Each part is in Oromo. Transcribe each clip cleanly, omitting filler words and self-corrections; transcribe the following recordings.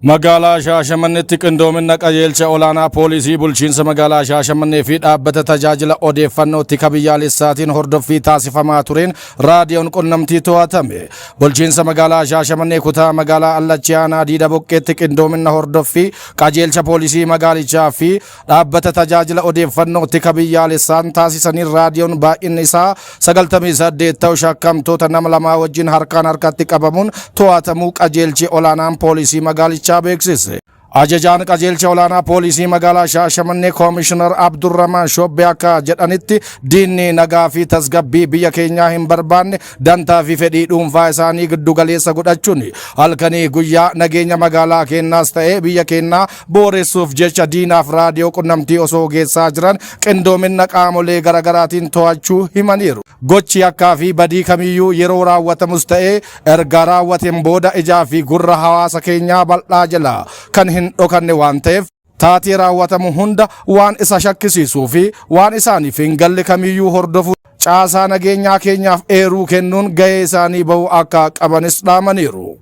Magaalaa Shaashamanneetti qindoominna qajeelcha olaanaa poolisii bulchiinsa magaalaa Shaashamannee fi dhaabbata tajaajila odeeffannootti biyyaalessaatiin hordoffii taasifamaa tureen raadiyoon qunnamtii to'atame. Bulchiinsa magaalaa Shaashamannee kutaa magaalaa Allachiyaanaa Diida Boqqeetti qindoominna hordoffii qajeelcha poolisii magaalichaa fi dhaabbata tajaajila odeeffannootti biyyaalessaan taasisaniin raadiyoon baay'inni isaa 98 ta'u shakkamtoota nama lamaa wajjin harkaan harkatti qabamuun to'atamuu qajeelchi olaanaan poolisii magaalichaa beeksise. Ajajaan qajeelcha olaanaa poolisii magaalaa Shaashamannee Koomishinar Abdurrahmaan Shobbee akka jedhanitti diinni nagaa fi tasgabbii biyya keenyaa hin barbaanne dantaa fi fedhii dhuunfaa isaanii giddu galeessa godhachuun halkanii guyyaa nageenya magaalaa keenyaas ta'ee biyya keenyaa booressuuf jecha diinaaf raadiyoo qunnamtii osoo geessaa jiran qindoominna qaamolee garaagaraatiin to'achuu himaniiru. Gochi akkaa fi badii kamiyyuu yeroo raawwatamus ta'ee erga raawwateen booda ijaa fi gurra hawaasa keenyaa bal'aa jala kan hin dhokanne waan ta'eef taatee raawwatamu hunda waan isa shakkisiisuu fi waan isaaniif hin galle kamiyyuu hordofu caasaa nageenyaa keenyaaf eeruu kennuun gahee isaanii bahuu akka qabanis dhaamaniiru.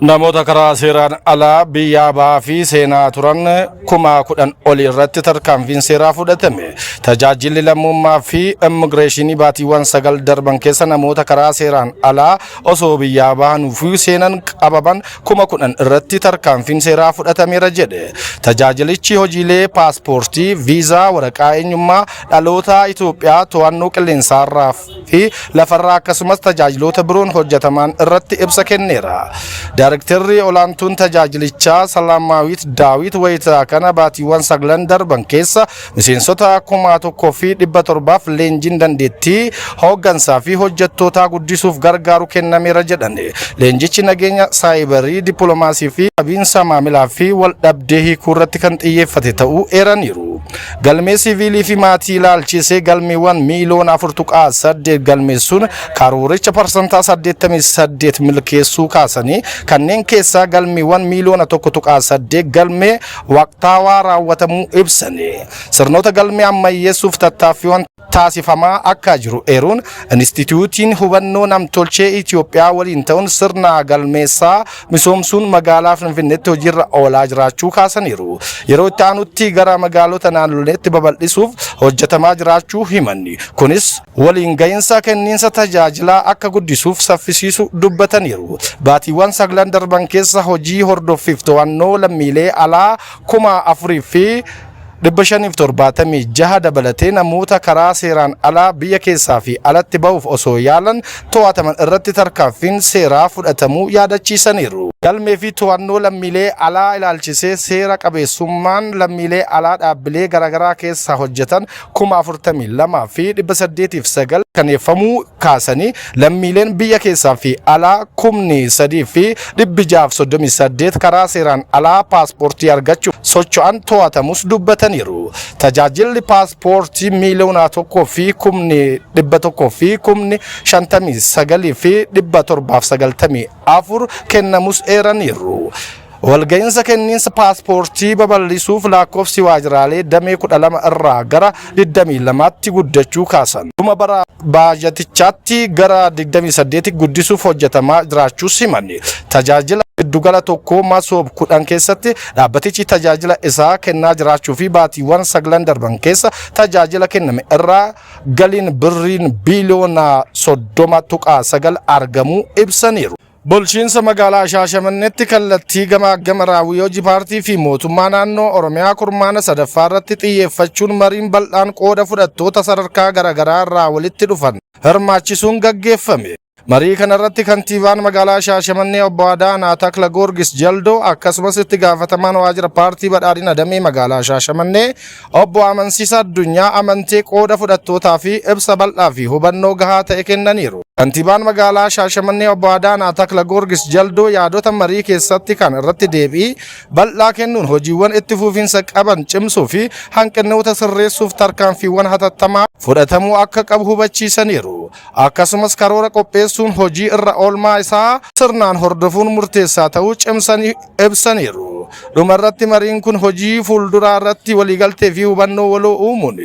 Namoota karaa seeraan alaa biyyaa ba'aa fi seenaa turan 10,000 olii irratti tarkaanfiin seeraa fudhatame. Tajaajilli lammummaa fi immigireeshinii baatiiwwan 9 darban keessa namoota karaa seeraan alaa osoo biyyaa ba'an fi seenan qabaman 10,000 irratti tarkaanfiin seeraa fudhatameera jedhe. Tajaajilichi hojiilee paaspoortii, viizaa, waraqaa eenyummaa dhaloota Itoophiyaa, to'annoo qilleensaarraa fi lafarraa akkasumas tajaajiloota biroon hojjetaman irratti ibsa kenneera. Daarektarri olaantuun tajaajilichaa Salaamaawit Daawit wayita kana baatiiwwan 9 darban keessa miseensota 1,700 leenjiin dandeettii hooggansaa fi hojjettoota guddisuuf gargaaru kennameera jedhan. Leenjichi nageenya saayibarii, dippiloomaasii fi qabiinsa maamilaa fi waldhabdee hiikuu irratti kan xiyyeeffate ta'uu eeraniiru. Galmee siviilii fi maatii ilaalchisee galmeewwan miiliyoona 4.8 galmeessuun karooricha parsantaa 88 milkeessuu kaasanii kanneen keessaa galmeewwan miiliyoona 1.8 galmee waqtaawaa raawwatamuu ibsani. Sirnoota galmee ammayyeessuuf tattaaffiiwwan taasifamaa akka jiru eeruun Instituutiin hubannoo namtolchee Itoophiyaa waliin ta'uun sirna galmeessaa misoomsuun magaalaa Finfinneetti hojiirra oolaa jiraachuu kaasaniiru. Yeroo itti aanutti gara magaalota naannoleetti babal'isuuf hojjetamaa jiraachuu himanni. Kunis waliin gahinsa kenniinsa tajaajilaa akka guddisuuf saffisiisu dubbataniiru. Baatiiwwan 9 darban keessa hojii hordoffiif to'annoo lammiilee alaa 4,000 fi 576 dabalatee namoota karaa seeraan alaa biyya keessaa fi alatti ba'uuf osoo yaalan to'ataman irratti tarkaanfiin seeraa fudhatamuu yaadachiisaniiru. Galmee fi to'annoo lammiilee alaa ilaalchisee seera qabeessummaan lammiilee alaa dhaabbilee garaagaraa keessa hojjetan 42,000 fi 809 kaneeffamuu kaasanii lammiileen biyya keessaa fi alaa 3,000 fi 638 karaa seeraan alaa paaspoortii argachuuf socho'an to'atamus dubbatan. Tajaajilli paaspoortii miiliyoona 1 fi 100,100 fi 59 fi 794 kennamus eeraniiru. Walgahinsa kenniinsa paaspoortii babal'isuuf lakkoofsi waajjiraalee damee 12 irraa gara 22tti guddachuu kaasan. Dhuma bara baajatichaatti gara 28 guddisuuf hojjetamaa jiraachuus himani. Tajaajila giddugala tokko masoob 10 keessatti dhaabbatichi tajaajila isaa kennaa jiraachuu fi baatiiwwan 9 darban keessa tajaajila kenname irraa galiin birriin biiliyoona 30.9 argamuu ibsaniiru. Bulchiinsa magaalaa Shaashamanneetti kallattii gama raawwii hojii paartii fi mootummaa naannoo Oromiyaa kurmaana sadaffaa irratti xiyyeeffachuun mariin bal'aan qooda fudhattoota sadarkaa garaagaraa irraa walitti dhufan hirmaachisuun gaggeeffame. Marii kanarratti kantiibaan magaalaa Shaashamannee obbo Adaanaa Takla Goorgis Jaldoo akkasumas itti gaafatamaan waajjira paartii badhaadhina damee magaalaa Shaashamannee obbo Amansiisaa Addunyaa amantee qooda fudhattootaa fi ibsa bal'aa fi hubannoo gahaa ta'e kennaniiru. Kantiibaan magaalaa Shaashamannee obbo Adaanaa Takla Goorgis Jaldoo yaadota marii keessatti kan irratti deebii bal'aa kennuun hojiiwwan itti fufiinsa qaban cimsuu fi hanqinoota sirreessuuf tarkaanfiiwwan hatattamaa fudhatamuu akka qabu hubachiisaniiru. Akkasumas karoora qopheessuun hojii irra oolmaa isaa sirnaan hordofuun murteessaa ta'uu cimsanii ibsaniiru. Dhumarratti mariin kun hojii fuulduraa irratti waliigaltee fi hubannoo waloo uumuun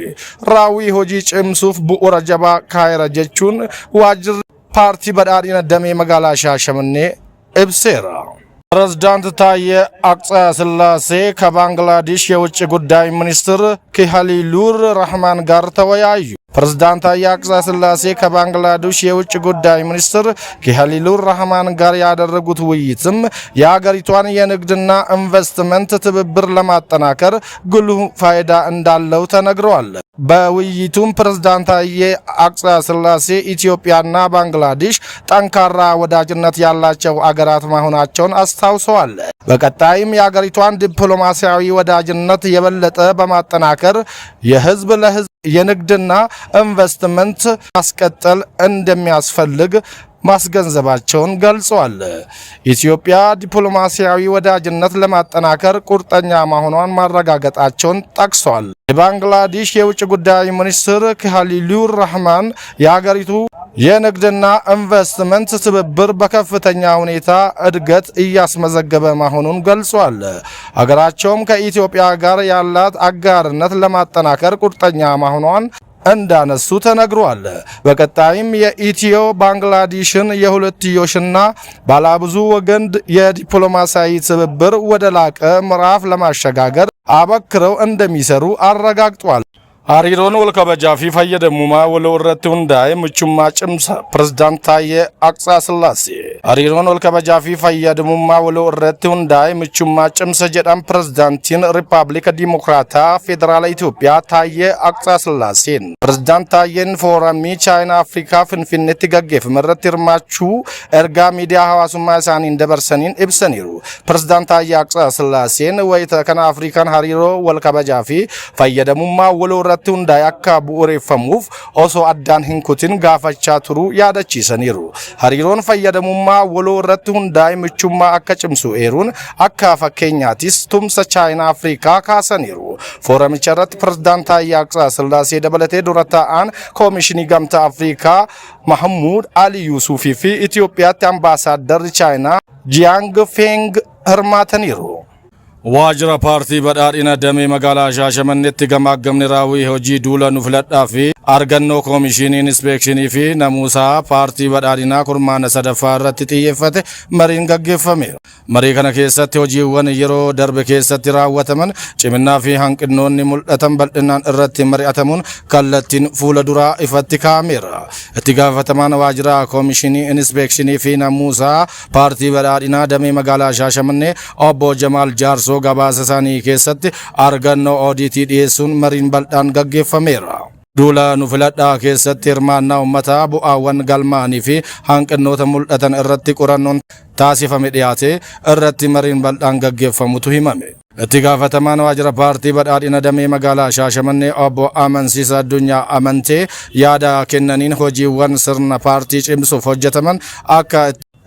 raawwii hojii cimsuuf bu'uura jabaa kaa'eera jechuun waajjirri paartii badhaadhina damee magaalaa Shaashamannee ibseera. ፕሬዝዳንት ታዬ አጽቀሥላሴ ከባንግላዴሽ የውጭ ጉዳይ ሚኒስትር ኪሃሊሉር ራህማን ጋር ተወያዩ። ፕሬዝዳንት ታዬ አጽቀሥላሴ ከባንግላዴሽ የውጭ ጉዳይ ሚኒስትር ኪሃሊሉር ራህማን ጋር ያደረጉት ውይይትም የሀገሪቷን የንግድና ኢንቨስትመንት ትብብር ለማጠናከር ጉልህ ፋይዳ እንዳለው ተነግሯል። በውይይቱም ፕሬዝዳንት ታዬ አጽቀሥላሴ ኢትዮጵያና ባንግላዴሽ ጠንካራ ወዳጅነት ያላቸው አገራት መሆናቸውን አስታውሰዋል። በቀጣይም የሀገሪቷን ዲፕሎማሲያዊ ወዳጅነት የበለጠ በማጠናከር የህዝብ ለህዝብ የንግድና ኢንቨስትመንት ማስቀጠል እንደሚያስፈልግ ማስገንዘባቸውን ገልጸዋል። ኢትዮጵያ ዲፕሎማሲያዊ ወዳጅነት ለማጠናከር ቁርጠኛ መሆኗን ማረጋገጣቸውን ጠቅሰዋል። የባንግላዴሽ የውጭ ጉዳይ ሚኒስትር ኪሃሊሉር ራህማን የሀገሪቱ የንግድና ኢንቨስትመንት ትብብር በከፍተኛ ሁኔታ እድገት እያስመዘገበ መሆኑን ገልጿል። ሀገራቸውም ከኢትዮጵያ ጋር ያላት አጋርነት ለማጠናከር ቁርጠኛ መሆኗን እንዳነሱ ተነግሯል። በቀጣይም የኢትዮ ባንግላዴሽን የሁለትዮሽና ባለብዙ ወገን የዲፕሎማሲያዊ ትብብር ወደ ላቀ ምዕራፍ ለማሸጋገር አበክረው እንደሚሰሩ አረጋግጧል። hariiroon wal kabajaa fi fayyadamummaa waloo irratti hundaa'e michummaa cimsa ፕሬዝዳንት ታዬ አጽቀሥላሴ hariiroon wal kabajaa fi fayyadamummaa waloo irratti hundaa'e michummaa cimsa jedhan ፕሬዝዳንtiin riippaabilika dimokiraataa federaala Itoophiyaa Taayee Aጽቀሥላሴን ፕሬዝዳንት ታዬን foorumii chaayinaa Afrikaa Finfinneetti gaggeeffame irratti hirmaachuu ergaa miidiyaa hawaasummaa isaaniin dabarsaniin ibsaniiru. ፕሬዝዳንት ታዬ አጽቀሥላሴን wayita kana Afrikaan hariiroo wal kabajaa fi fayyadamummaa waloo hundaa'e akka bu'uureffamuuf osoo addaan hin kutin gaafachaa turuu yaadachiisaniiru. hariiroon fayyadamummaa waloo irratti hundaa'e michummaa akka cimsu eeruun akka fakkeenyaatis tumsa chaayinaa Afrikaa kaasaniiru. fooramicha irratti ፕሬዝዳንት ታዬ አጽቀሥላሴ dabalatee dura taa'aan koomishinii gamtaa Afrikaa Mahmoud Ali Yuusufii fi Itoophiyaatti ambaasaaddarri chaayinaa Jiang Feng hirmaataniiru. waajjira paartii badhaadhina damee magaalaa Shaashamanneetti gamaggamni raawwii hojii duula nu filadhaa fi argannoo koomishiniin inspeekshinii fi namuusaa paartii badhaadhinaa kurmaana sadaffaa irratti xiyyeeffate mariin gaggeeffameera. marii kana keessatti hojiiwwan yeroo darbe keessatti raawwataman ciminaa fi hanqinnoonni mul'atan bal'inaan irratti mari'atamuun kallattiin fuula duraa ifatti kaa'ameera. itti gaafatamaan waajjira koomishinii inspeekshinii fi namuusaa paartii badhaadhinaa damee magaalaa Shaashamannee obbo Jamaal Jaarsoo gabaasa isaanii keessatti argannoo oodiitii dhiyeessuun mariin bal'aan gaggeeffameera. duula nu filadhaa keessatti hirmaannaa uummataa bu'aawwan galmaanii fi hanqinnoota mul'atan irratti qorannoon taasifame dhiyaate irratti mariin bal'aan gaggeeffamutu himame. itti gaafatamaan waajjira paartii badhaadhina damee magaalaa Shaashamannee obbo Amansiisaa Addunyaa Amantee yaada kennaniin hojiiwwan sirna paartii cimsuuf hojjetaman akka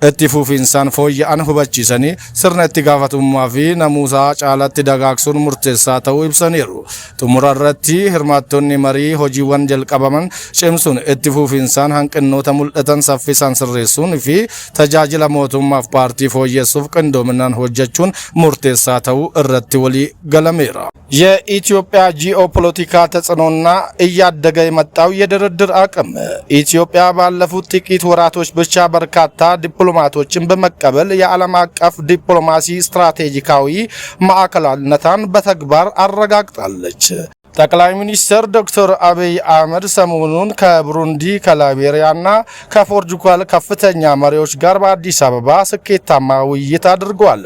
itti fufiinsaan fooyya'an hubachiisanii sirna itti gaafatamummaa fi namuusaa caalatti dagaagsuun murteessaa ta'uu ibsaniiru. xumura irratti hirmaattonni marii hojiiwwan jalqabaman cimsuun itti fufiinsaan hanqinnoota mul'atan saffisaan sirreessuun fi tajaajila mootummaaf paartii fooyyessuuf qindoominaan hojjechuun murteessaa ta'uu irratti walii galameera. የኢትዮጵያ ጂኦፖለቲካ ተጽዕኖና እያደገ የመጣው የድርድር አቅም ኢትዮጵያ ባለፉት ጥቂት ወራቶች ብቻ በርካታ ዲፕሎማቶችን በመቀበል የዓለም አቀፍ ዲፕሎማሲ ስትራቴጂካዊ ማዕከልነቷን በተግባር አረጋግጣለች። ጠቅላይ ሚኒስትር ዶክተር አብይ አህመድ ሰሞኑን ከቡሩንዲ ከላይቤሪያና ከፖርቱጋል ከፍተኛ መሪዎች ጋር በአዲስ አበባ ስኬታማ ውይይት አድርገዋል።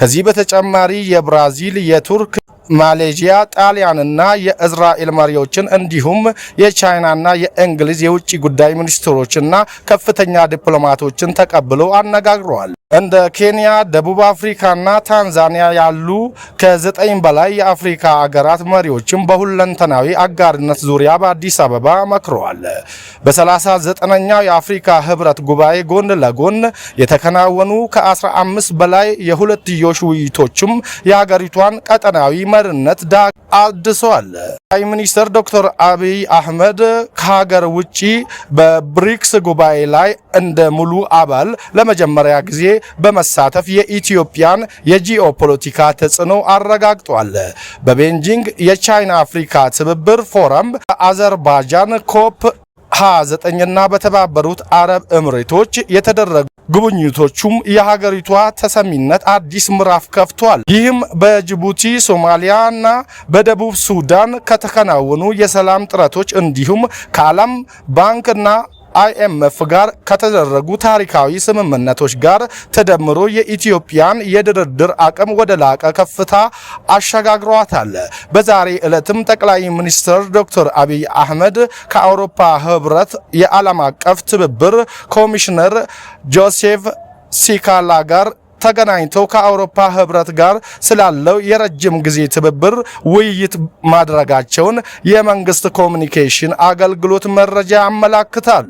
ከዚህ በተጨማሪ የብራዚል፣ የቱርክ፣ ማሌዥያ፣ ጣሊያንና የእስራኤል መሪዎችን እንዲሁም የቻይናና የእንግሊዝ የውጭ ጉዳይ ሚኒስትሮችና ከፍተኛ ዲፕሎማቶችን ተቀብለው አነጋግረዋል። እንደ ኬንያ፣ ደቡብ አፍሪካና ታንዛኒያ ያሉ ከ9 በላይ የአፍሪካ አገራት መሪዎችም በሁለንተናዊ አጋርነት ዙሪያ በአዲስ አበባ መክረዋል። በ39ኛው የአፍሪካ ህብረት ጉባኤ ጎን ለጎን የተከናወኑ ከ15 በላይ የሁለትዮሽ ውይይቶችም የሀገሪቷን ቀጠናዊ መሪነት አድሰዋል። ጠቅላይ ሚኒስትር ዶክተር አብይ አህመድ ከሀገር ውጪ በብሪክስ ጉባኤ ላይ እንደ ሙሉ አባል ለመጀመሪያ ጊዜ በመሳተፍ የኢትዮጵያን የጂኦፖለቲካ ተጽዕኖ አረጋግጧል። በቤጂንግ የቻይና አፍሪካ ትብብር ፎረም፣ አዘርባይጃን ኮፕ 29 እና በተባበሩት አረብ ኤምሬቶች የተደረጉ ጉብኝቶቹም የሀገሪቷ ተሰሚነት አዲስ ምዕራፍ ከፍቷል። ይህም በጅቡቲ፣ ሶማሊያና በደቡብ ሱዳን ከተከናወኑ የሰላም ጥረቶች እንዲሁም ከዓለም ባንክና IMF ጋር ከተደረጉ ታሪካዊ ስምምነቶች ጋር ተደምሮ የኢትዮጵያን የድርድር አቅም ወደ ላቀ ከፍታ አሸጋግሯታል። በዛሬ ዕለትም ጠቅላይ ሚኒስትር ዶክተር አብይ አህመድ ከአውሮፓ ህብረት የዓለም አቀፍ ትብብር ኮሚሽነር ጆሴፍ ሲካላ ጋር ተገናኝተው ከአውሮፓ ህብረት ጋር ስላለው የረጅም ጊዜ ትብብር ውይይት ማድረጋቸውን የመንግስት ኮሙኒኬሽን አገልግሎት መረጃ ያመለክታል።